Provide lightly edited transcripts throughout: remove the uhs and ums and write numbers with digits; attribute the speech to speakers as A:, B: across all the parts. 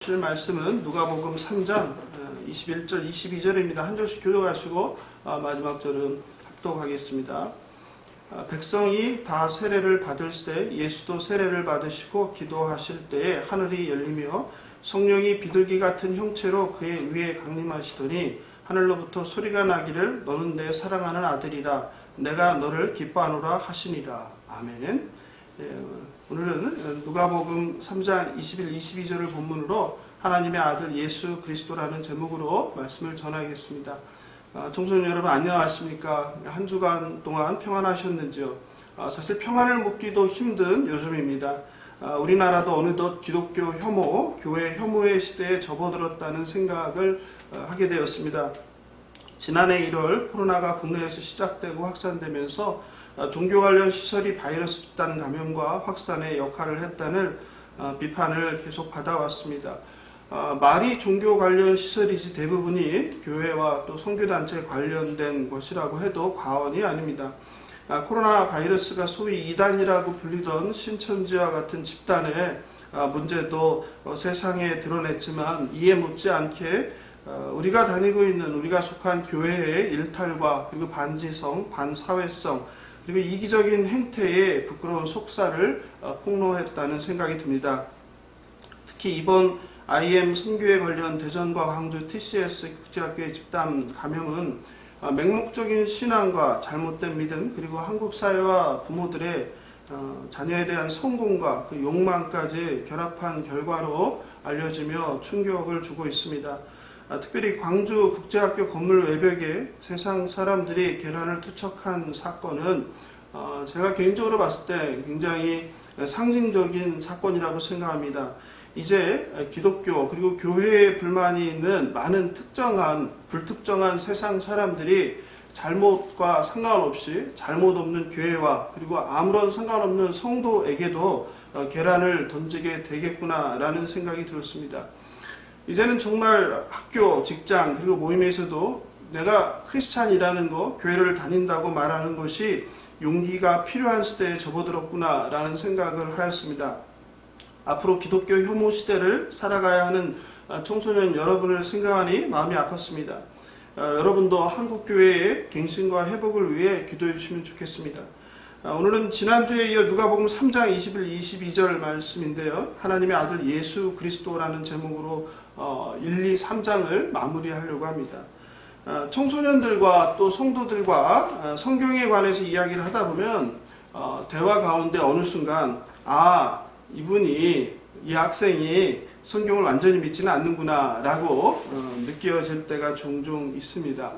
A: 주실 말씀은 누가복음 3장 21절 22절입니다. 한 절씩 교독하시고 마지막 절은 합독하겠습니다. 백성이 다 세례를 받을새 예수도 세례를 받으시고 기도하실 때에 하늘이 열리며 성령이 비둘기 같은 형체로 그의 위에 강림하시더니 하늘로부터 소리가 나기를 너는 내 사랑하는 아들이라 내가 너를 기뻐하노라 하시니라. 아멘. 오늘은 누가복음 3장 21, 22절을 본문으로 하나님의 아들 예수 그리스도라는 제목으로 말씀을 전하겠습니다. 청소년 여러분 안녕하십니까? 한 주간 동안 평안하셨는지요? 사실 평안을 묻기도 힘든 요즘입니다. 우리나라도 어느덧 기독교 혐오, 교회 혐오의 시대에 접어들었다는 생각을 하게 되었습니다. 지난해 1월 코로나가 국내에서 시작되고 확산되면서 종교 관련 시설이 바이러스 집단 감염과 확산에 역할을 했다는 비판을 계속 받아왔습니다. 말이 종교 관련 시설이지 대부분이 교회와 또 선교단체 관련된 것이라고 해도 과언이 아닙니다. 코로나 바이러스가 소위 이단이라고 불리던 신천지와 같은 집단의 문제도 세상에 드러냈지만 이에 못지않게 우리가 다니고 있는 우리가 속한 교회의 일탈과 그리고 반지성, 반사회성 그리고 이기적인 행태에 부끄러운 속사를 폭로했다는 생각이 듭니다. 특히 이번 IM 선교에 관련 대전과 광주 TCS 국제학교의 집단 감염은 맹목적인 신앙과 잘못된 믿음 그리고 한국 사회와 부모들의 자녀에 대한 성공과 그 욕망까지 결합한 결과로 알려지며 충격을 주고 있습니다. 특별히 광주 국제학교 건물 외벽에 세상 사람들이 계란을 투척한 사건은 제가 개인적으로 봤을 때 굉장히 상징적인 사건이라고 생각합니다. 이제 기독교 그리고 교회에 불만이 있는 많은 불특정한 세상 사람들이 잘못과 상관없이 잘못 없는 교회와 그리고 아무런 상관없는 성도에게도 계란을 던지게 되겠구나라는 생각이 들었습니다. 이제는 정말 학교, 직장 그리고 모임에서도 내가 크리스찬이라는 거, 교회를 다닌다고 말하는 것이 용기가 필요한 시대에 접어들었구나 라는 생각을 하였습니다. 앞으로 기독교 혐오 시대를 살아가야 하는 청소년 여러분을 생각하니 마음이 아팠습니다. 여러분도 한국교회의 갱신과 회복을 위해 기도해 주시면 좋겠습니다. 오늘은 지난주에 이어 누가복음 3장 21, 22절 말씀인데요. 하나님의 아들 예수 그리스도라는 제목으로 1, 2, 3장을 마무리하려고 합니다. 청소년들과 또 성도들과 성경에 관해서 이야기를 하다 보면 대화 가운데 어느 순간 이 학생이 성경을 완전히 믿지는 않는구나 라고 느껴질 때가 종종 있습니다.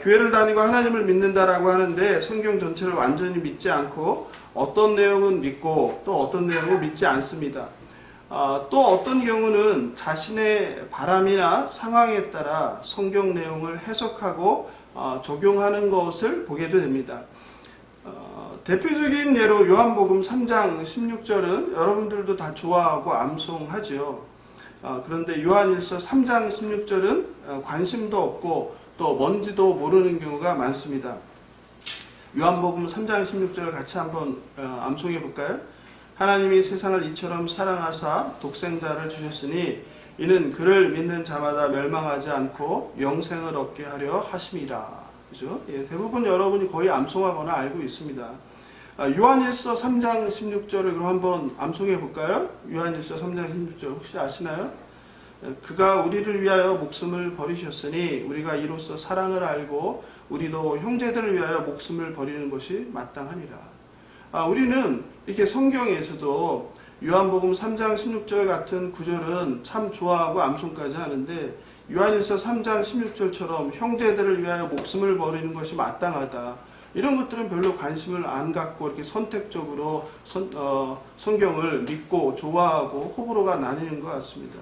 A: 교회를 다니고 하나님을 믿는다라고 하는데 성경 전체를 완전히 믿지 않고 어떤 내용은 믿고 또 어떤 내용은 믿지 않습니다. 또 어떤 경우는 자신의 바람이나 상황에 따라 성경 내용을 해석하고 적용하는 것을 보게도 됩니다. 대표적인 예로 요한복음 3장 16절은 여러분들도 다 좋아하고 암송하죠. 그런데 요한일서 3장 16절은 관심도 없고 또 뭔지도 모르는 경우가 많습니다. 요한복음 3장 16절을 같이 한번 암송해 볼까요? 하나님이 세상을 이처럼 사랑하사 독생자를 주셨으니 이는 그를 믿는 자마다 멸망하지 않고 영생을 얻게 하려 하심이라. 그죠? 대부분 여러분이 거의 암송하거나 알고 있습니다. 요한일서 3장 16절을 그럼 한번 암송해 볼까요? 요한일서 3장 16절 혹시 아시나요? 그가 우리를 위하여 목숨을 버리셨으니 우리가 이로써 사랑을 알고 우리도 형제들을 위하여 목숨을 버리는 것이 마땅하니라. 우리는 이렇게 성경에서도 요한복음 3장 16절 같은 구절은 참 좋아하고 암송까지 하는데 요한일서 3장 16절처럼 형제들을 위하여 목숨을 버리는 것이 마땅하다. 이런 것들은 별로 관심을 안 갖고 이렇게 선택적으로 성경을 믿고 좋아하고 호불호가 나뉘는 것 같습니다.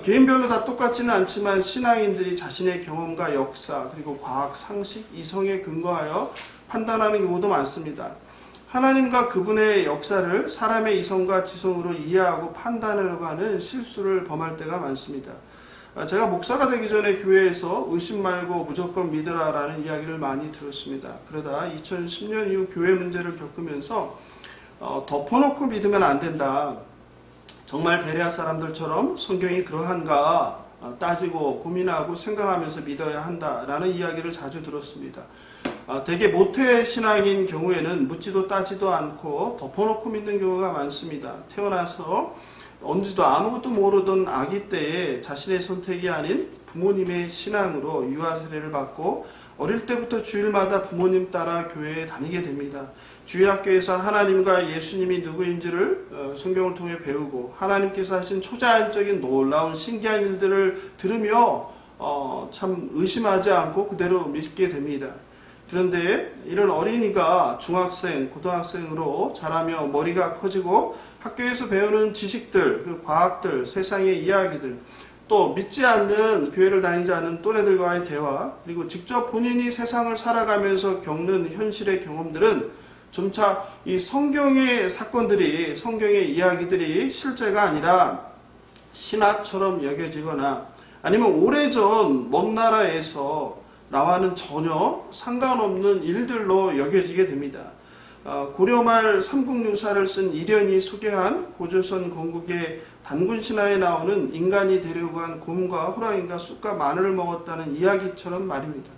A: 개인별로 다 똑같지는 않지만 신앙인들이 자신의 경험과 역사 그리고 과학, 상식, 이성에 근거하여 판단하는 경우도 많습니다. 하나님과 그분의 역사를 사람의 이성과 지성으로 이해하고 판단하려고 하는 실수를 범할 때가 많습니다. 제가 목사가 되기 전에 교회에서 의심 말고 무조건 믿으라라는 이야기를 많이 들었습니다. 그러다 2010년 이후 교회 문제를 겪으면서 덮어놓고 믿으면 안 된다. 정말 베레아 사람들처럼 성경이 그러한가 따지고 고민하고 생각하면서 믿어야 한다라는 이야기를 자주 들었습니다. 대개 모태 신앙인 경우에는 묻지도 따지도 않고 덮어놓고 믿는 경우가 많습니다. 태어나서 언제도 아무것도 모르던 아기 때에 자신의 선택이 아닌 부모님의 신앙으로 유아 세례를 받고 어릴 때부터 주일마다 부모님 따라 교회에 다니게 됩니다. 주일학교에서 하나님과 예수님이 누구인지를 성경을 통해 배우고 하나님께서 하신 초자연적인 놀라운 신기한 일들을 들으며 참 의심하지 않고 그대로 믿게 됩니다. 그런데 이런 어린이가 중학생, 고등학생으로 자라며 머리가 커지고 학교에서 배우는 지식들, 그 과학들, 세상의 이야기들, 또 믿지 않는 교회를 다니지 않는 또래들과의 대화, 그리고 직접 본인이 세상을 살아가면서 겪는 현실의 경험들은 점차 이 성경의 사건들이, 성경의 이야기들이 실제가 아니라 신화처럼 여겨지거나 아니면 오래전 먼 나라에서 나와는 전혀 상관없는 일들로 여겨지게 됩니다. 고려말 삼국유사를 쓴 이련이 소개한 고조선 건국의 단군신화에 나오는 인간이 되려고 한 곰과 호랑이가 쑥과 마늘을 먹었다는 이야기처럼 말입니다.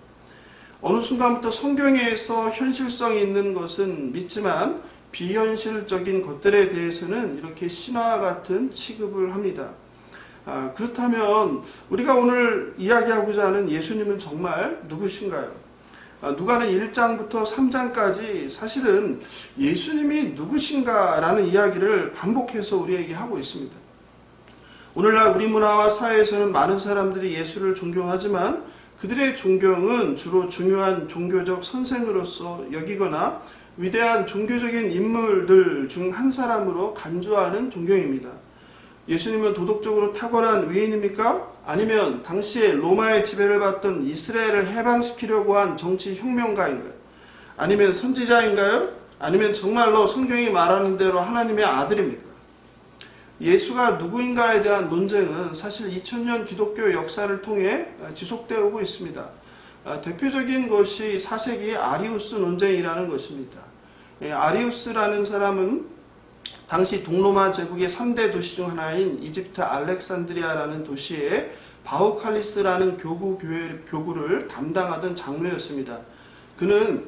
A: 어느 순간부터 성경에서 현실성이 있는 것은 믿지만 비현실적인 것들에 대해서는 이렇게 신화 같은 취급을 합니다. 그렇다면 우리가 오늘 이야기하고자 하는 예수님은 정말 누구신가요? 누가는 1장부터 3장까지 사실은 예수님이 누구신가라는 이야기를 반복해서 우리에게 하고 있습니다. 오늘날 우리 문화와 사회에서는 많은 사람들이 예수를 존경하지만 그들의 존경은 주로 중요한 종교적 선생으로서 여기거나 위대한 종교적인 인물들 중 한 사람으로 간주하는 존경입니다. 예수님은 도덕적으로 탁월한 위인입니까? 아니면 당시에 로마의 지배를 받던 이스라엘을 해방시키려고 한 정치 혁명가인가요? 아니면 선지자인가요? 아니면 정말로 성경이 말하는 대로 하나님의 아들입니까? 예수가 누구인가에 대한 논쟁은 사실 2000년 기독교 역사를 통해 지속되어 오고 있습니다. 대표적인 것이 4세기 아리우스 논쟁이라는 것입니다. 아리우스라는 사람은 당시 동로마 제국의 3대 도시 중 하나인 이집트 알렉산드리아라는 도시에 바우칼리스라는 교구를 담당하던 장로였습니다. 그는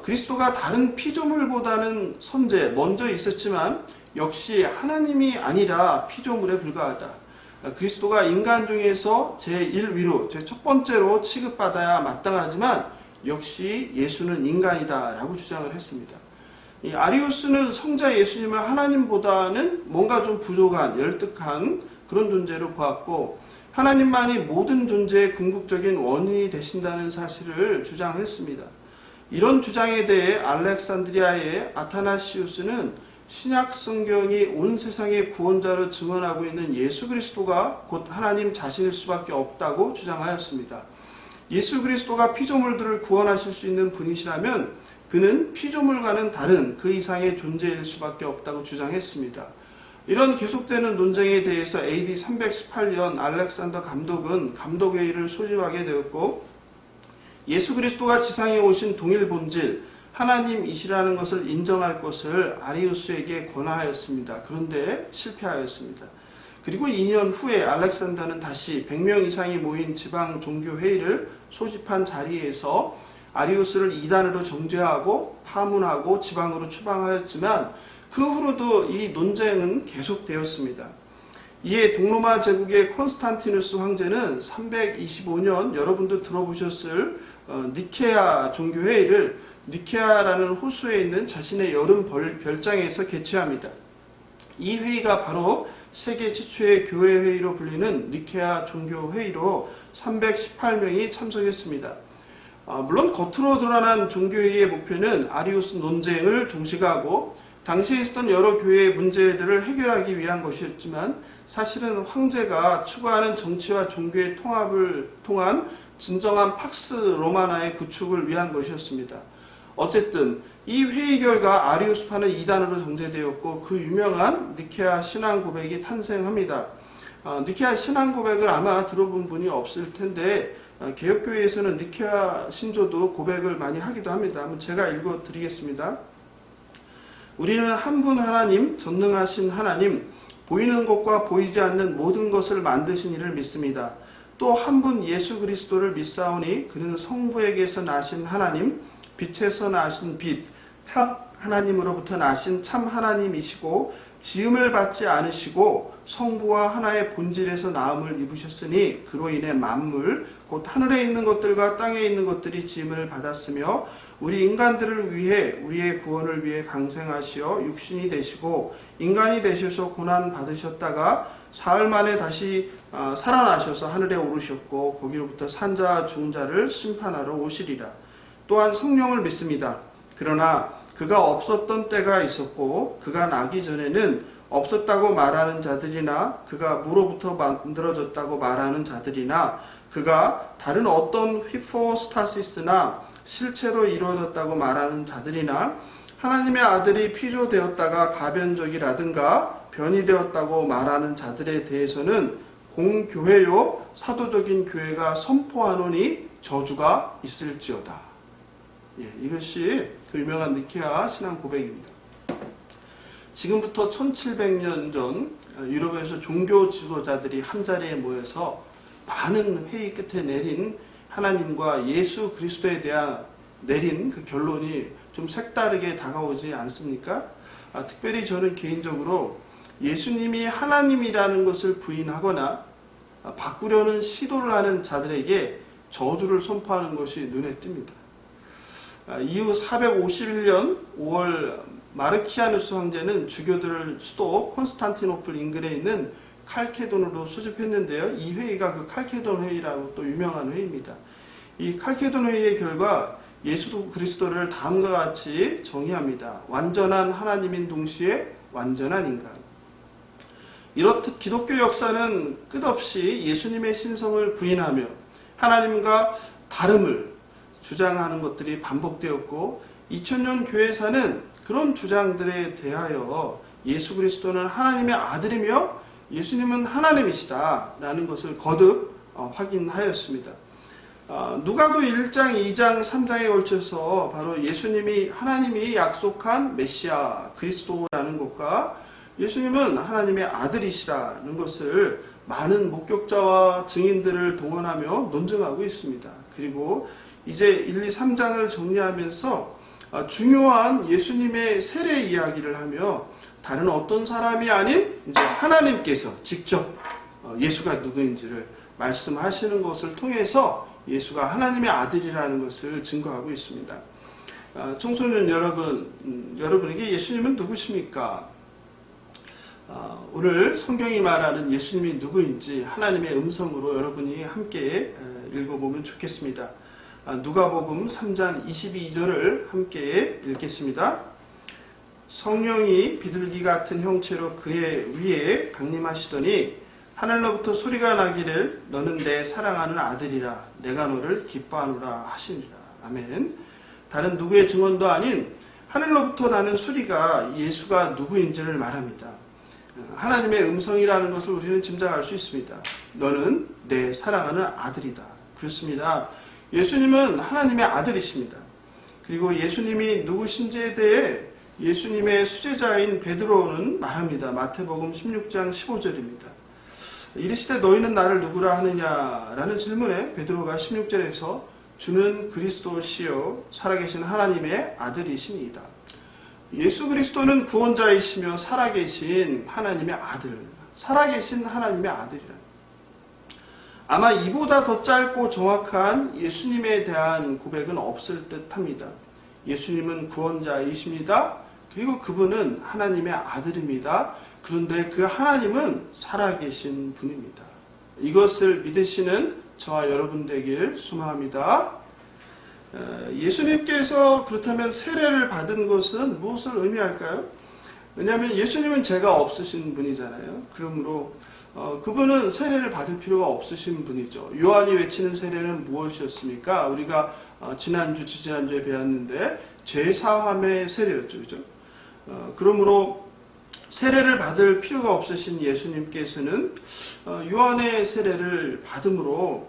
A: 그리스도가 다른 피조물보다는 선제, 먼저 있었지만 역시 하나님이 아니라 피조물에 불과하다. 그리스도가 인간 중에서 제1위로, 제1 번째로 취급받아야 마땅하지만 역시 예수는 인간이다 라고 주장을 했습니다. 이 아리우스는 성자 예수님을 하나님보다는 뭔가 좀 부족한, 열등한 그런 존재로 보았고 하나님만이 모든 존재의 궁극적인 원인이 되신다는 사실을 주장했습니다. 이런 주장에 대해 알렉산드리아의 아타나시우스는 신약 성경이 온 세상의 구원자로 증언하고 있는 예수 그리스도가 곧 하나님 자신일 수밖에 없다고 주장하였습니다. 예수 그리스도가 피조물들을 구원하실 수 있는 분이시라면 그는 피조물과는 다른 그 이상의 존재일 수밖에 없다고 주장했습니다. 이런 계속되는 논쟁에 대해서 AD 318년 알렉산더 감독은 감독회의를 소집하게 되었고 예수 그리스도가 지상에 오신 동일 본질 하나님이시라는 것을 인정할 것을 아리우스에게 권하였습니다. 그런데 실패하였습니다. 그리고 2년 후에 알렉산더는 다시 100명 이상이 모인 지방 종교회의를 소집한 자리에서 아리우스를 이단으로 정죄하고 파문하고 지방으로 추방하였지만 그 후로도 이 논쟁은 계속되었습니다. 이에 동로마 제국의 콘스탄티누스 황제는 325년 여러분도 들어보셨을 니케아 종교회의를 니케아라는 호수에 있는 자신의 여름 별장에서 개최합니다. 이 회의가 바로 세계 최초의 교회회의로 불리는 니케아 종교회의로 318명이 참석했습니다. 물론 겉으로 드러난 종교회의의 목표는 아리우스 논쟁을 종식하고 당시에 있었던 여러 교회의 문제들을 해결하기 위한 것이었지만 사실은 황제가 추구하는 정치와 종교의 통합을 통한 진정한 팍스 로마나의 구축을 위한 것이었습니다. 어쨌든 이 회의 결과 아리우스파는 이단으로 정제되었고 그 유명한 니케아 신앙 고백이 탄생합니다. 니케아 신앙 고백을 아마 들어본 분이 없을 텐데 개혁교회에서는 니케아 신조도 고백을 많이 하기도 합니다. 한번 제가 읽어드리겠습니다. 우리는 한 분 하나님, 전능하신 하나님, 보이는 것과 보이지 않는 모든 것을 만드신 이를 믿습니다. 또 한 분 예수 그리스도를 믿사오니 그는 성부에게서 나신 하나님, 빛에서 나신 빛, 참 하나님으로부터 나신 참 하나님이시고 지음을 받지 않으시고 성부와 하나의 본질에서 나음을 입으셨으니 그로 인해 만물 곧 하늘에 있는 것들과 땅에 있는 것들이 지음을 받았으며 우리 인간들을 위해 우리의 구원을 위해 강생하시어 육신이 되시고 인간이 되셔서 고난 받으셨다가 사흘 만에 다시 살아나셔서 하늘에 오르셨고 거기로부터 산자 죽은 자를 심판하러 오시리라. 또한 성령을 믿습니다. 그러나 그가 없었던 때가 있었고 그가 나기 전에는 없었다고 말하는 자들이나 그가 무로부터 만들어졌다고 말하는 자들이나 그가 다른 어떤 히포스타시스나 실체로 이루어졌다고 말하는 자들이나 하나님의 아들이 피조되었다가 가변적이라든가 변이 되었다고 말하는 자들에 대해서는 공교회요 사도적인 교회가 선포하노니 저주가 있을지어다. 이것이 그 유명한 니케아 신앙 고백입니다. 지금부터 1700년 전 유럽에서 종교 지도자들이 한자리에 모여서 많은 회의 끝에 내린 하나님과 예수 그리스도에 대한 내린 그 결론이 좀 색다르게 다가오지 않습니까? 특별히 저는 개인적으로 예수님이 하나님이라는 것을 부인하거나 바꾸려는 시도를 하는 자들에게 저주를 선포하는 것이 눈에 띕니다. 이후 451년 5월 마르키아누스 황제는 주교들을 수도 콘스탄티노플 인근에 있는 칼케돈으로 소집했는데요. 이 회의가 그 칼케돈 회의라고 또 유명한 회의입니다. 이 칼케돈 회의의 결과 예수 그리스도를 다음과 같이 정의합니다. 완전한 하나님인 동시에 완전한 인간. 이렇듯 기독교 역사는 끝없이 예수님의 신성을 부인하며 하나님과 다름을 주장하는 것들이 반복되었고 2000년 교회사는 그런 주장들에 대하여 예수 그리스도는 하나님의 아들이며 예수님은 하나님이시다라는 것을 거듭 확인하였습니다. 누가도 1장, 2장, 3장에 걸쳐서 바로 예수님이 하나님이 약속한 메시아 그리스도라는 것과 예수님은 하나님의 아들이시라는 것을 많은 목격자와 증인들을 동원하며 논증하고 있습니다. 그리고 이제 1, 2, 3장을 정리하면서 중요한 예수님의 세례 이야기를 하며 다른 어떤 사람이 아닌 이제 하나님께서 직접 예수가 누구인지를 말씀하시는 것을 통해서 예수가 하나님의 아들이라는 것을 증거하고 있습니다. 청소년 여러분에게 예수님은 누구십니까? 오늘 성경이 말하는 예수님이 누구인지 하나님의 음성으로 여러분이 함께 읽어보면 좋겠습니다. 누가복음 3장 22절을 함께 읽겠습니다. 성령이 비둘기 같은 형체로 그의 위에 강림하시더니 하늘로부터 소리가 나기를 너는 내 사랑하는 아들이라 내가 너를 기뻐하노라 하시니라. 아멘. 다른 누구의 증언도 아닌 하늘로부터 나는 소리가 예수가 누구인지를 말합니다. 하나님의 음성이라는 것을 우리는 짐작할 수 있습니다. 너는 내 사랑하는 아들이다. 그렇습니다. 예수님은 하나님의 아들이십니다. 그리고 예수님이 누구신지에 대해 예수님의 수제자인 베드로는 말합니다. 마태복음 16장 15절입니다. 이르시되 너희는 나를 누구라 하느냐라는 질문에 베드로가 16절에서 주는 그리스도시요 살아계신 하나님의 아들이시니이다. 예수 그리스도는 구원자이시며 살아계신 하나님의 아들, 살아계신 하나님의 아들이라. 아마 이보다 더 짧고 정확한 예수님에 대한 고백은 없을 듯합니다. 예수님은 구원자이십니다. 그리고 그분은 하나님의 아들입니다. 그런데 그 하나님은 살아계신 분입니다. 이것을 믿으시는 저와 여러분 되길 소망합니다. 예수님께서 그렇다면 세례를 받은 것은 무엇을 의미할까요? 왜냐하면 예수님은 죄가 없으신 분이잖아요. 그러므로 그분은 세례를 받을 필요가 없으신 분이죠. 요한이 외치는 세례는 무엇이었습니까? 우리가 지난주, 지지난주에 배웠는데 죄사함의 세례였죠. 그죠? 그러므로 세례를 받을 필요가 없으신 예수님께서는 요한의 세례를 받음으로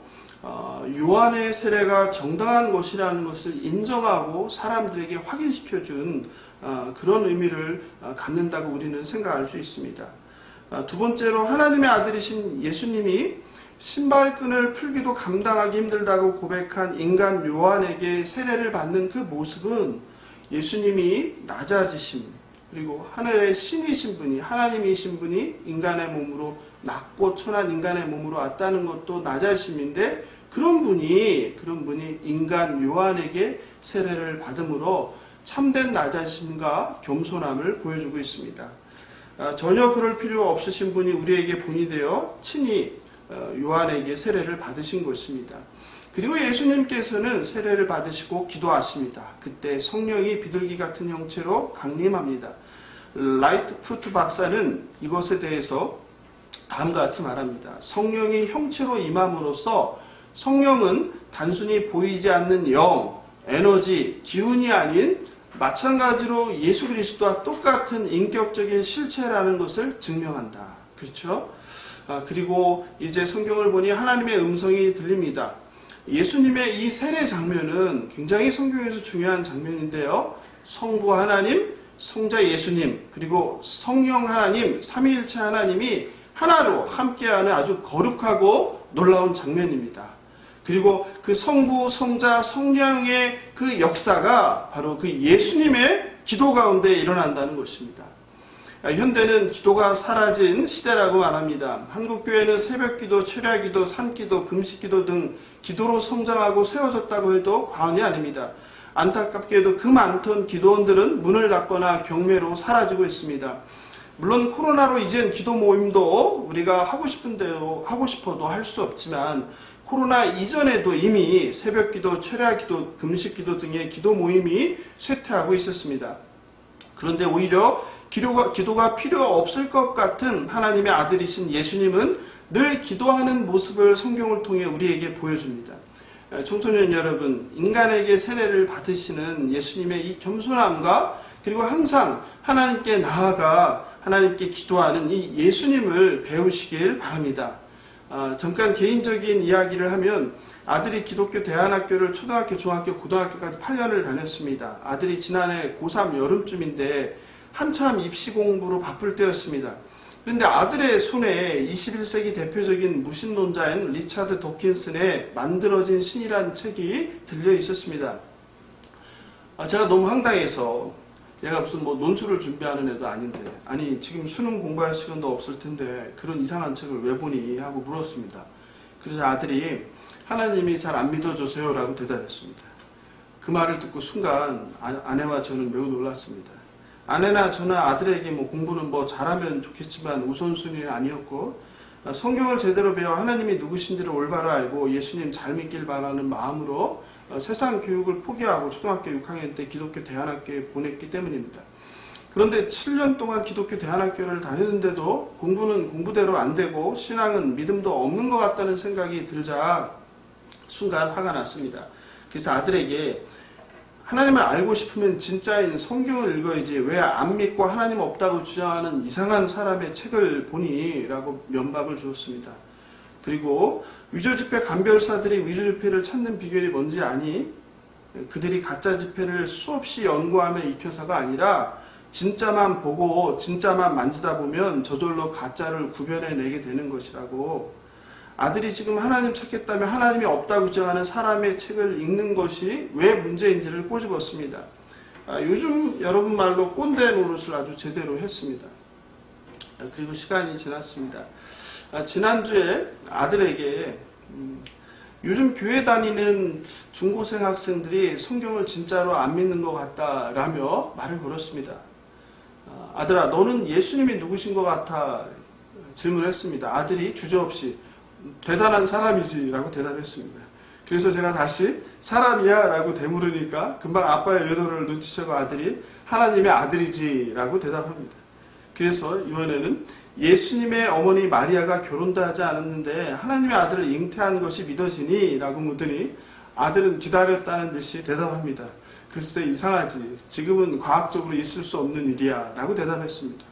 A: 요한의 세례가 정당한 것이라는 것을 인정하고 사람들에게 확인시켜준 그런 의미를 갖는다고 우리는 생각할 수 있습니다. 두 번째로 하나님의 아들이신 예수님이 신발끈을 풀기도 감당하기 힘들다고 고백한 인간 요한에게 세례를 받는 그 모습은 예수님이 낮아지심, 그리고 하늘의 신이신 분이, 하나님이신 분이 인간의 몸으로, 낮고 천한 인간의 몸으로 왔다는 것도 낮아심인데, 그런 분이 인간 요한에게 세례를 받음으로 참된 낮아심과 겸손함을 보여주고 있습니다. 전혀 그럴 필요 없으신 분이 우리에게 본이 되어 친히 요한에게 세례를 받으신 것입니다. 그리고 예수님께서는 세례를 받으시고 기도하십니다. 그때 성령이 비둘기 같은 형체로 강림합니다. 라이트푸트 박사는 이것에 대해서 다음과 같이 말합니다. 성령이 형체로 임함으로써 성령은 단순히 보이지 않는 영, 에너지, 기운이 아닌 마찬가지로 예수 그리스도와 똑같은 인격적인 실체라는 것을 증명한다. 그렇죠? 그리고 이제 성경을 보니 하나님의 음성이 들립니다. 예수님의 이 세례 장면은 굉장히 성경에서 중요한 장면인데요. 성부 하나님, 성자 예수님, 그리고 성령 하나님, 삼위일체 하나님이 하나로 함께하는 아주 거룩하고 놀라운 장면입니다. 그리고 그 성부, 성자, 성령의 그 역사가 바로 그 예수님의 기도 가운데 일어난다는 것입니다. 현대는 기도가 사라진 시대라고 말합니다. 한국교회는 새벽기도, 철야기도, 산기도, 금식기도 등 기도로 성장하고 세워졌다고 해도 과언이 아닙니다. 안타깝게도 그 많던 기도원들은 문을 닫거나 경매로 사라지고 있습니다. 물론 코로나로 이젠 기도 모임도 우리가 하고 싶은 대로 하고 싶어도 할 수 없지만 코로나 이전에도 이미 새벽기도, 철야기도, 금식기도 등의 기도 모임이 쇠퇴하고 있었습니다. 그런데 오히려 기도가 필요 없을 것 같은 하나님의 아들이신 예수님은 늘 기도하는 모습을 성경을 통해 우리에게 보여줍니다. 청소년 여러분, 인간에게 세례를 받으시는 예수님의 이 겸손함과 그리고 항상 하나님께 나아가 하나님께 기도하는 이 예수님을 배우시길 바랍니다. 잠깐 개인적인 이야기를 하면 아들이 기독교 대안학교를 초등학교, 중학교, 고등학교까지 8년을 다녔습니다. 아들이 지난해 고3 여름쯤인데 한참 입시 공부로 바쁠 때였습니다. 그런데 아들의 손에 21세기 대표적인 무신론자인 리차드 도킨슨의 만들어진 신이라는 책이 들려 있었습니다. 제가 너무 황당해서 얘가 무슨 논술을 준비하는 애도 아닌데, 아니 지금 수능 공부할 시간도 없을 텐데 그런 이상한 책을 왜 보니 하고 물었습니다. 그래서 아들이 하나님이 잘 안 믿어줘서요 라고 대답했습니다. 그 말을 듣고 순간 아내와 저는 매우 놀랐습니다. 아내나 저나 아들에게 공부는 잘하면 좋겠지만 우선순위는 아니었고, 성경을 제대로 배워 하나님이 누구신지를 올바로 알고 예수님 잘 믿길 바라는 마음으로 세상 교육을 포기하고 초등학교 6학년 때 기독교 대안학교에 보냈기 때문입니다. 그런데 7년 동안 기독교 대안학교를 다녔는데도 공부는 공부대로 안 되고 신앙은 믿음도 없는 것 같다는 생각이 들자 순간 화가 났습니다. 그래서 아들에게 하나님을 알고 싶으면 진짜인 성경을 읽어야지 왜 안 믿고 하나님 없다고 주장하는 이상한 사람의 책을 보니? 라고 면박을 주었습니다. 그리고 위조지폐 감별사들이 위조지폐를 찾는 비결이 뭔지 아니? 그들이 가짜 지폐를 수없이 연구하며 익혀서가 아니라 진짜만 보고 진짜만 만지다 보면 저절로 가짜를 구별해내게 되는 것이라고. 아들이 지금 하나님 찾겠다면 하나님이 없다고 주장하는 사람의 책을 읽는 것이 왜 문제인지를 꼬집었습니다. 요즘 여러분 말로 꼰대 노릇을 아주 제대로 했습니다. 그리고 시간이 지났습니다. 지난주에 아들에게 요즘 교회 다니는 중고생 학생들이 성경을 진짜로 안 믿는 것 같다라며 말을 걸었습니다. 아들아, 너는 예수님이 누구신 것 같아? 질문했습니다. 아들이 주저없이 대단한 사람이지 라고 대답했습니다. 그래서 제가 다시 사람이야 라고 되물으니까 금방 아빠의 의도를 눈치채고 아들이 하나님의 아들이지 라고 대답합니다. 그래서 이번에는 예수님의 어머니 마리아가 결혼도 하지 않았는데 하나님의 아들을 잉태한 것이 믿어지니? 라고 묻더니 아들은 기다렸다는 듯이 대답합니다. 글쎄 이상하지. 지금은 과학적으로 있을 수 없는 일이야 라고 대답했습니다.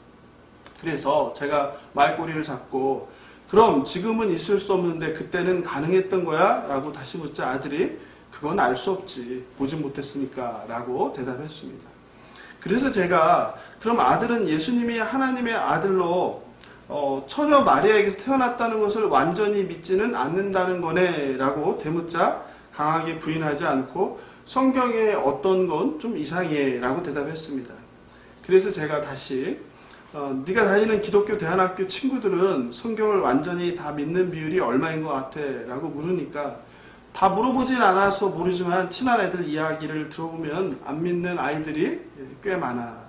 A: 그래서 제가 말꼬리를 잡고 그럼 지금은 있을 수 없는데 그때는 가능했던 거야? 라고 다시 묻자 아들이 그건 알 수 없지. 보진 못했으니까 라고 대답했습니다. 그래서 제가 그럼 아들은 예수님이 하나님의 아들로 처녀 마리아에게서 태어났다는 것을 완전히 믿지는 않는다는 거네 라고 대묻자 강하게 부인하지 않고 성경에 어떤 건 좀 이상해 라고 대답했습니다. 그래서 제가 다시 네가 다니는 기독교 대안학교 친구들은 성경을 완전히 다 믿는 비율이 얼마인 것 같아? 라고 물으니까 다 물어보진 않아서 모르지만 친한 애들 이야기를 들어보면 안 믿는 아이들이 꽤 많아.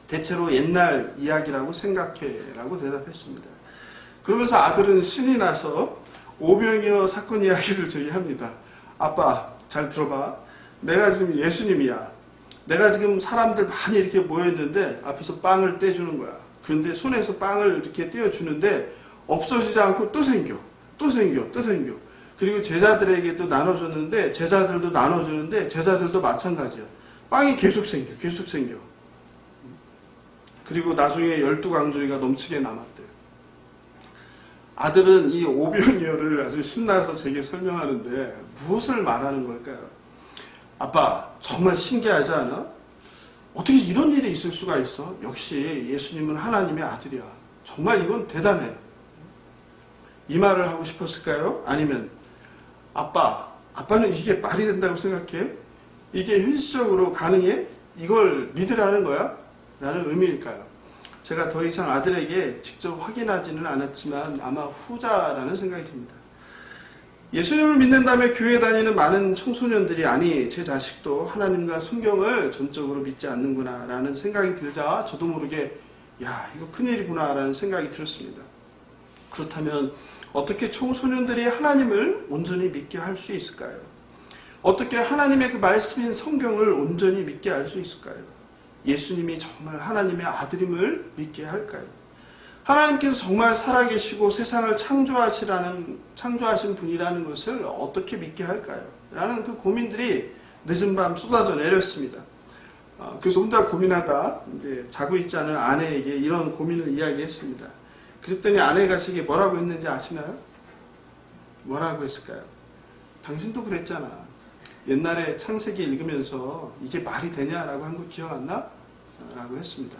A: 대체로 옛날 이야기라고 생각해 라고 대답했습니다. 그러면서 아들은 신이 나서 오병이어 사건 이야기를 저기 합니다. 아빠 잘 들어봐. 내가 지금 예수님이야. 내가 지금 사람들 많이 이렇게 모여있는데 앞에서 빵을 떼주는 거야. 그런데 손에서 빵을 이렇게 떼어주는데 없어지지 않고 또 생겨. 그리고 제자들에게도 나눠줬는데 제자들도 나눠주는데 제자들도 마찬가지야. 빵이 계속 생겨. 그리고 나중에 12강조리가 넘치게 남았대요. 아들은 이 오병이어를 아주 신나서 제게 설명하는데 무엇을 말하는 걸까요? 아빠 정말 신기하지 않아? 어떻게 이런 일이 있을 수가 있어? 역시 예수님은 하나님의 아들이야. 정말 이건 대단해. 이 말을 하고 싶었을까요? 아니면 아빠는 이게 말이 된다고 생각해? 이게 현실적으로 가능해? 이걸 믿으라는 거야? 라는 의미일까요? 제가 더 이상 아들에게 직접 확인하지는 않았지만 아마 후자라는 생각이 듭니다. 예수님을 믿는 다음에 교회 다니는 많은 청소년들이 아니 제 자식도 하나님과 성경을 전적으로 믿지 않는구나 라는 생각이 들자 저도 모르게 야 이거 큰일이구나 라는 생각이 들었습니다. 그렇다면 어떻게 청소년들이 하나님을 온전히 믿게 할 수 있을까요? 어떻게 하나님의 그 말씀인 성경을 온전히 믿게 할 수 있을까요? 예수님이 정말 하나님의 아들임을 믿게 할까요? 하나님께서 정말 살아계시고 세상을 창조하신 분이라는 것을 어떻게 믿게 할까요? 라는 그 고민들이 늦은 밤 쏟아져 내렸습니다. 그래서 혼자 고민하다 이제 자고 있지 않은 아내에게 이런 고민을 이야기했습니다. 그랬더니 아내가 제게 뭐라고 했는지 아시나요? 뭐라고 했을까요? 당신도 그랬잖아. 옛날에 창세기 읽으면서 이게 말이 되냐라고 한 거 기억 안 나? 라고 했습니다.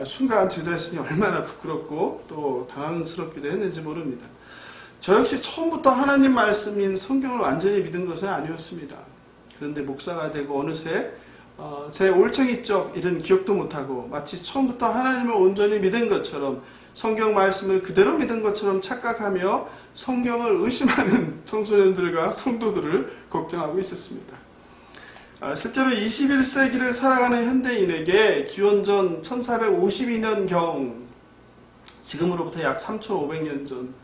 A: 순간 제 자신이 얼마나 부끄럽고 또 당황스럽기도 했는지 모릅니다. 저 역시 처음부터 하나님 말씀인 성경을 완전히 믿은 것은 아니었습니다. 그런데 목사가 되고 어느새 제 올챙이적 일은 기억도 못하고 마치 처음부터 하나님을 온전히 믿은 것처럼 성경 말씀을 그대로 믿은 것처럼 착각하며 성경을 의심하는 청소년들과 성도들을 걱정하고 있었습니다. 실제로 21세기를 살아가는 현대인에게 기원전 1452년경 지금으로부터 약 3500년 전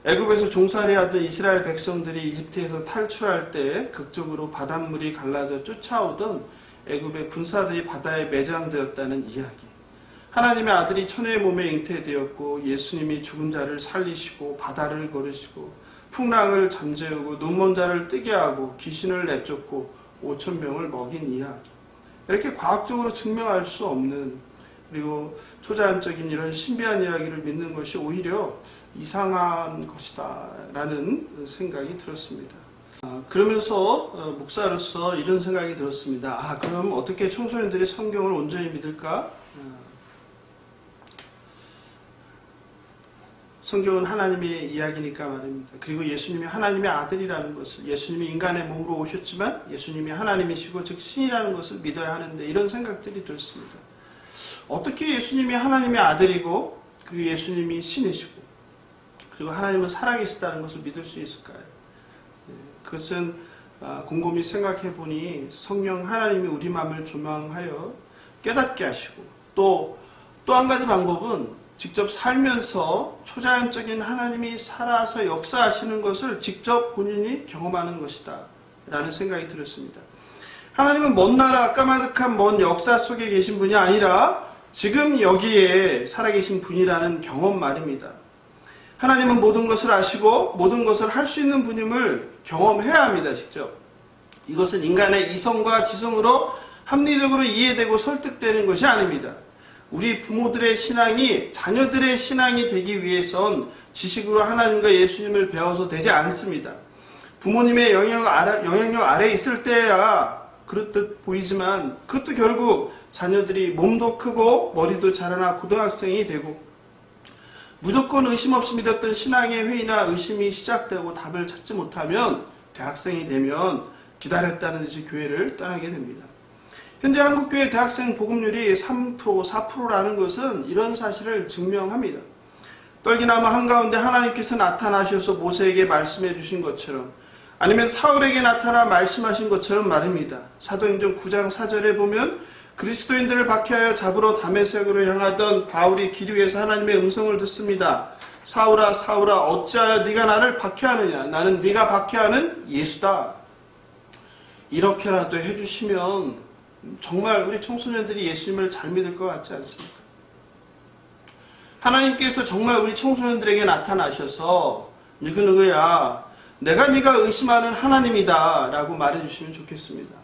A: 애굽에서 종살이 하던 이스라엘 백성들이 이집트에서 탈출할 때 극적으로 바닷물이 갈라져 쫓아오던 애굽의 군사들이 바다에 매장되었다는 이야기. 하나님의 아들이 천의 몸에 잉태되었고 예수님이 죽은 자를 살리시고 바다를 걸으시고 풍랑을 잠재우고 눈먼 자를 뜨게 하고 귀신을 내쫓고 5,000명을 먹인 이야기. 이렇게 과학적으로 증명할 수 없는 그리고 초자연적인 이런 신비한 이야기를 믿는 것이 오히려 이상한 것이다 라는 생각이 들었습니다. 그러면서 목사로서 이런 생각이 들었습니다. 그럼 어떻게 청소년들이 성경을 온전히 믿을까? 성경은 하나님의 이야기니까 말입니다. 그리고 예수님이 하나님의 아들이라는 것을, 예수님이 인간의 몸으로 오셨지만 예수님이 하나님이시고 즉 신이라는 것을 믿어야 하는데 이런 생각들이 들었습니다. 어떻게 예수님이 하나님의 아들이고 그리고 예수님이 신이시고 그리고 하나님은 살아계시다는 것을 믿을 수 있을까요? 그것은 곰곰이 생각해 보니 성령 하나님이 우리 마음을 조망하여 깨닫게 하시고 또 한 가지 방법은 직접 살면서 초자연적인 하나님이 살아서 역사하시는 것을 직접 본인이 경험하는 것이다 라는 생각이 들었습니다. 하나님은 먼 나라 까마득한 먼 역사 속에 계신 분이 아니라 지금 여기에 살아계신 분이라는 경험 말입니다. 하나님은 모든 것을 아시고 모든 것을 할 수 있는 분임을 경험해야 합니다. 직접. 이것은 인간의 이성과 지성으로 합리적으로 이해되고 설득되는 것이 아닙니다. 우리 부모들의 신앙이 자녀들의 신앙이 되기 위해선 지식으로 하나님과 예수님을 배워서 되지 않습니다. 부모님의 영향력 아래에 있을 때야 그렇듯 보이지만 그것도 결국 자녀들이 몸도 크고 머리도 자라나 고등학생이 되고 무조건 의심 없이 믿었던 신앙의 회의나 의심이 시작되고 답을 찾지 못하면 대학생이 되면 기다렸다는 듯이 교회를 떠나게 됩니다. 현재 한국교회 대학생 복음률이 3%, 4%라는 것은 이런 사실을 증명합니다. 떨기나무 한가운데 하나님께서 나타나셔서 모세에게 말씀해 주신 것처럼, 아니면 사울에게 나타나 말씀하신 것처럼 말입니다. 사도행전 9장 4절에 보면 그리스도인들을 박해하여 잡으러 다메섹으로 향하던 바울이 길 위에서 하나님의 음성을 듣습니다. 사울아 사울아 어찌하여 네가 나를 박해하느냐? 나는 네가 박해하는 예수다. 이렇게라도 해주시면 정말 우리 청소년들이 예수님을 잘 믿을 것 같지 않습니까? 하나님께서 정말 우리 청소년들에게 나타나셔서 누구누구야 내가 네가 의심하는 하나님이다 라고 말해주시면 좋겠습니다.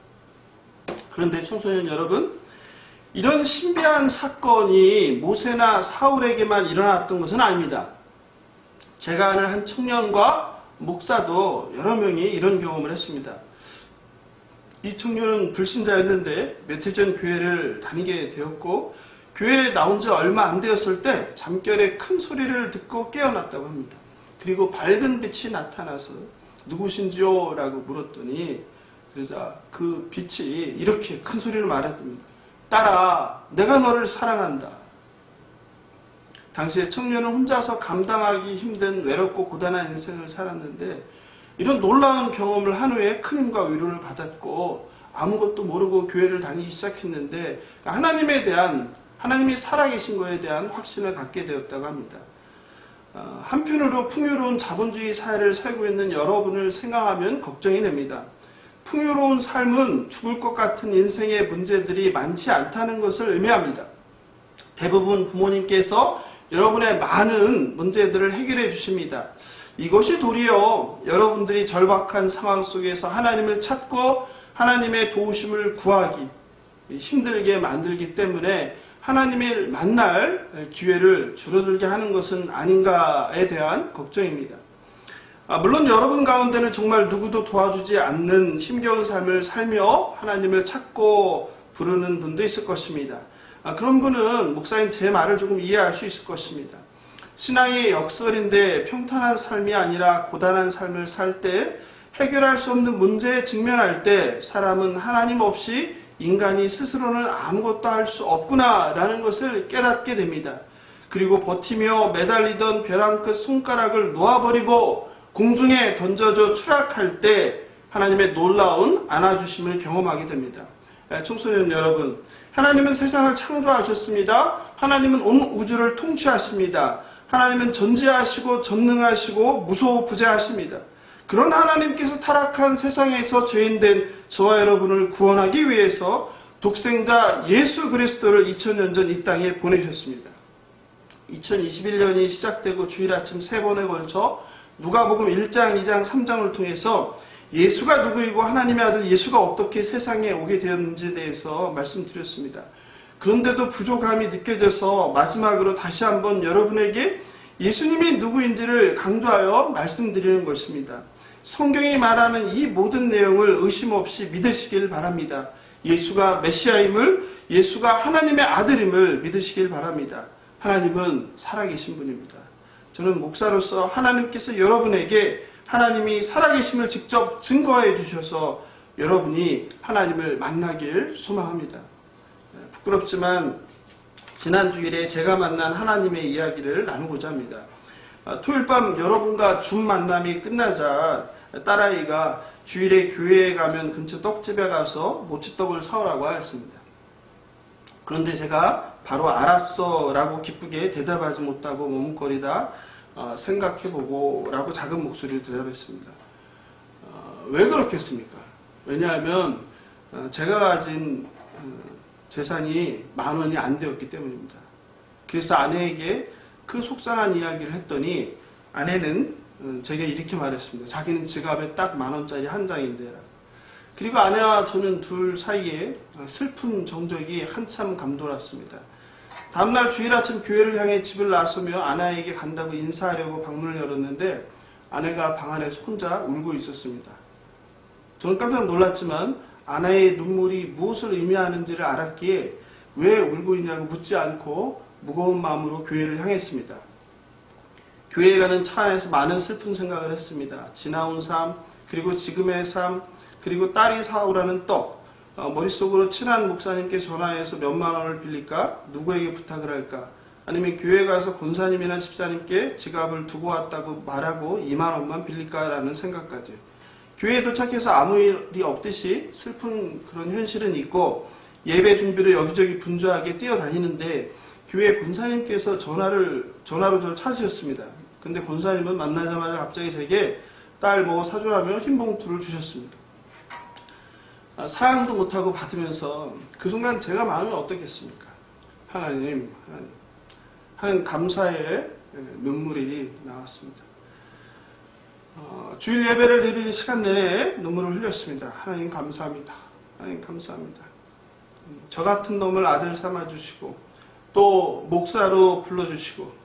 A: 그런데 청소년 여러분, 이런 신비한 사건이 모세나 사울에게만 일어났던 것은 아닙니다. 제가 아는 한 청년과 목사도 여러 명이 이런 경험을 했습니다. 이 청년은 불신자였는데 몇 해 전 교회를 다니게 되었고, 교회에 나온 지 얼마 안 되었을 때 잠결에 큰 소리를 듣고 깨어났다고 합니다. 그리고 밝은 빛이 나타나서 누구신지요? 라고 물었더니, 그러자 그 빛이 이렇게 큰 소리를 말했답니다. 딸아, 내가 너를 사랑한다. 당시에 청년은 혼자서 감당하기 힘든 외롭고 고단한 인생을 살았는데, 이런 놀라운 경험을 한 후에 큰 힘과 위로를 받았고 아무것도 모르고 교회를 다니기 시작했는데 하나님이 살아계신 것에 대한 확신을 갖게 되었다고 합니다. 한편으로 풍요로운 자본주의 사회를 살고 있는 여러분을 생각하면 걱정이 됩니다. 풍요로운 삶은 죽을 것 같은 인생의 문제들이 많지 않다는 것을 의미합니다. 대부분 부모님께서 여러분의 많은 문제들을 해결해 주십니다. 이것이 도리어 여러분들이 절박한 상황 속에서 하나님을 찾고 하나님의 도우심을 구하기 힘들게 만들기 때문에 하나님을 만날 기회를 줄어들게 하는 것은 아닌가에 대한 걱정입니다. 물론 여러분 가운데는 정말 누구도 도와주지 않는 힘겨운 삶을 살며 하나님을 찾고 부르는 분도 있을 것입니다. 그런 분은 목사님 제 말을 조금 이해할 수 있을 것입니다. 신앙의 역설인데 평탄한 삶이 아니라 고단한 삶을 살 때, 해결할 수 없는 문제에 직면할 때 사람은 하나님 없이 인간이 스스로는 아무것도 할 수 없구나라는 것을 깨닫게 됩니다. 그리고 버티며 매달리던 벼랑 끝 손가락을 놓아버리고 공중에 던져져 추락할 때 하나님의 놀라운 안아주심을 경험하게 됩니다. 청소년 여러분, 하나님은 세상을 창조하셨습니다. 하나님은 온 우주를 통치하십니다. 하나님은 전지하시고 전능하시고 무소부재하십니다. 그런 하나님께서 타락한 세상에서 죄인된 저와 여러분을 구원하기 위해서 독생자 예수 그리스도를 2000년 전 이 땅에 보내셨습니다. 2021년이 시작되고 주일 아침 3번에 걸쳐 누가복음 1장, 2장, 3장을 통해서 예수가 누구이고 하나님의 아들 예수가 어떻게 세상에 오게 되었는지에 대해서 말씀드렸습니다. 그런데도 부족함이 느껴져서 마지막으로 다시 한번 여러분에게 예수님이 누구인지를 강조하여 말씀드리는 것입니다. 성경이 말하는 이 모든 내용을 의심 없이 믿으시길 바랍니다. 예수가 메시아임을, 예수가 하나님의 아들임을 믿으시길 바랍니다. 하나님은 살아계신 분입니다. 저는 목사로서 하나님께서 여러분에게 하나님이 살아계심을 직접 증거해 주셔서 여러분이 하나님을 만나길 소망합니다. 부끄럽지만 지난 주일에 제가 만난 하나님의 이야기를 나누고자 합니다. 토요일 밤 여러분과 줌 만남이 끝나자 딸아이가 주일에 교회에 가면 근처 떡집에 가서 모찌떡을 사오라고 하였습니다. 그런데 제가 바로 알았어 라고 기쁘게 대답하지 못하고 머뭇거리다 생각해보고 라고 작은 목소리로 대답했습니다. 왜 그렇겠습니까? 왜냐하면 제가 가진 재산이 10,000원이 안 되었기 때문입니다. 그래서 아내에게 그 속상한 이야기를 했더니 아내는 제게 이렇게 말했습니다. 자기는 지갑에 딱 10,000원짜리 한 장인데. 그리고 아내와 저는 둘 사이에 슬픈 정적이 한참 감돌았습니다. 다음날 주일 아침 교회를 향해 집을 나서며 아내에게 간다고 인사하려고 방문을 열었는데 아내가 방 안에서 혼자 울고 있었습니다. 저는 깜짝 놀랐지만 아내의 눈물이 무엇을 의미하는지를 알았기에 왜 울고 있냐고 묻지 않고 무거운 마음으로 교회를 향했습니다. 교회에 가는 차 안에서 많은 슬픈 생각을 했습니다. 지나온 삶, 그리고 지금의 삶, 그리고 딸이 사오라는 떡, 머릿속으로 친한 목사님께 전화해서 몇만 원을 빌릴까? 누구에게 부탁을 할까? 아니면 교회 가서 권사님이나 집사님께 지갑을 두고 왔다고 말하고 2만 원만 빌릴까라는 생각까지. 교회에 도착해서 아무 일이 없듯이 슬픈 그런 현실은 있고 예배 준비를 여기저기 분주하게 뛰어다니는데 교회 권사님께서 전화로 저를 찾으셨습니다. 근데 권사님은 만나자마자 갑자기 제게 딸 뭐 사주라며 흰 봉투를 주셨습니다. 사양도 못하고 받으면서 그 순간 제가 마음이 어떻겠습니까? 하나님 하는 감사의 눈물이 나왔습니다. 주일 예배를 드리는 시간 내내 눈물을 흘렸습니다. 하나님 감사합니다. 하나님 감사합니다. 저 같은 놈을 아들 삼아주시고 또 목사로 불러주시고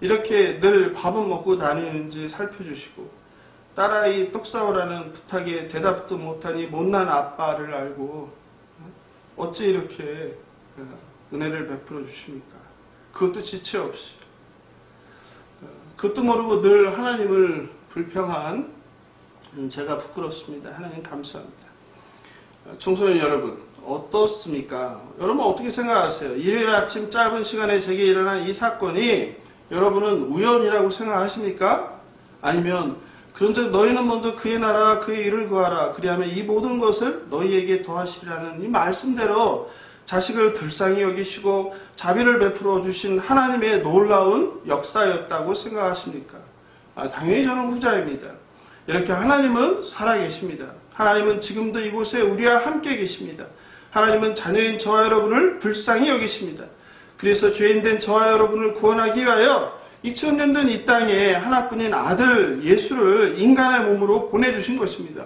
A: 이렇게 늘 밥은 먹고 다니는지 살펴주시고 딸아이 떡 사오라는 부탁에 대답도 못하니 못난 아빠를 알고 어찌 이렇게 은혜를 베풀어 주십니까? 그것도 지체 없이 그것도 모르고 늘 하나님을 불평한 제가 부끄럽습니다. 하나님 감사합니다. 청소년 여러분 어떻습니까? 여러분 어떻게 생각하세요? 일요일 아침 짧은 시간에 제게 일어난 이 사건이 여러분은 우연이라고 생각하십니까? 아니면 그런즉 너희는 먼저 그의 나라와 그의 일을 구하라. 그리하면 이 모든 것을 너희에게 더하시리라는 이 말씀대로 자식을 불쌍히 여기시고 자비를 베풀어 주신 하나님의 놀라운 역사였다고 생각하십니까? 당연히 저는 후자입니다. 이렇게 하나님은 살아계십니다. 하나님은 지금도 이곳에 우리와 함께 계십니다. 하나님은 자녀인 저와 여러분을 불쌍히 여기십니다. 그래서 죄인된 저와 여러분을 구원하기 위하여 2000년 전 이 땅에 하나뿐인 아들 예수를 인간의 몸으로 보내주신 것입니다.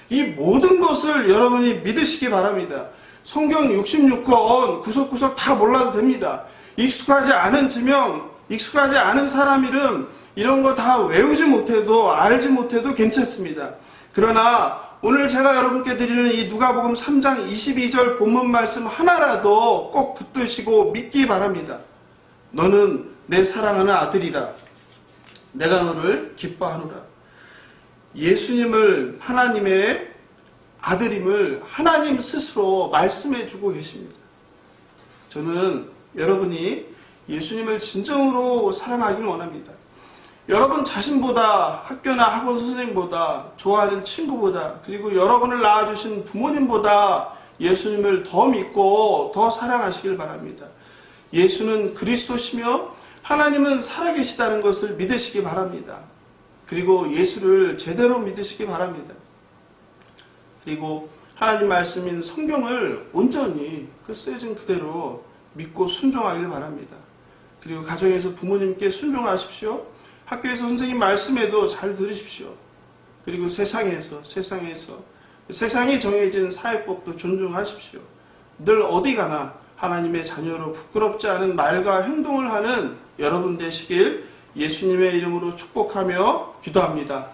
A: 이 모든 것을 여러분이 믿으시기 바랍니다. 성경 66권 구석구석 다 몰라도 됩니다. 익숙하지 않은 지명, 익숙하지 않은 사람 이름 이런 거 다 외우지 못해도 알지 못해도 괜찮습니다. 그러나 오늘 제가 여러분께 드리는 이 누가복음 3장 22절 본문 말씀 하나라도 꼭 붙드시고 믿기 바랍니다. 너는 내 사랑하는 아들이라 내가 너를 기뻐하노라. 예수님을 하나님의 아들임을 하나님 스스로 말씀해 주고 계십니다. 저는 여러분이 예수님을 진정으로 사랑하길 원합니다. 여러분 자신보다 학교나 학원 선생님보다 좋아하는 친구보다 그리고 여러분을 낳아주신 부모님보다 예수님을 더 믿고 더 사랑하시길 바랍니다. 예수는 그리스도시며 하나님은 살아계시다는 것을 믿으시기 바랍니다. 그리고 예수를 제대로 믿으시기 바랍니다. 그리고 하나님 말씀인 성경을 온전히 그 쓰여진 그대로 믿고 순종하길 바랍니다. 그리고 가정에서 부모님께 순종하십시오. 학교에서 선생님 말씀에도 잘 들으십시오. 그리고 세상에서 세상이 정해진 사회법도 존중하십시오. 늘 어디 가나 하나님의 자녀로 부끄럽지 않은 말과 행동을 하는 여러분 되시길 예수님의 이름으로 축복하며 기도합니다.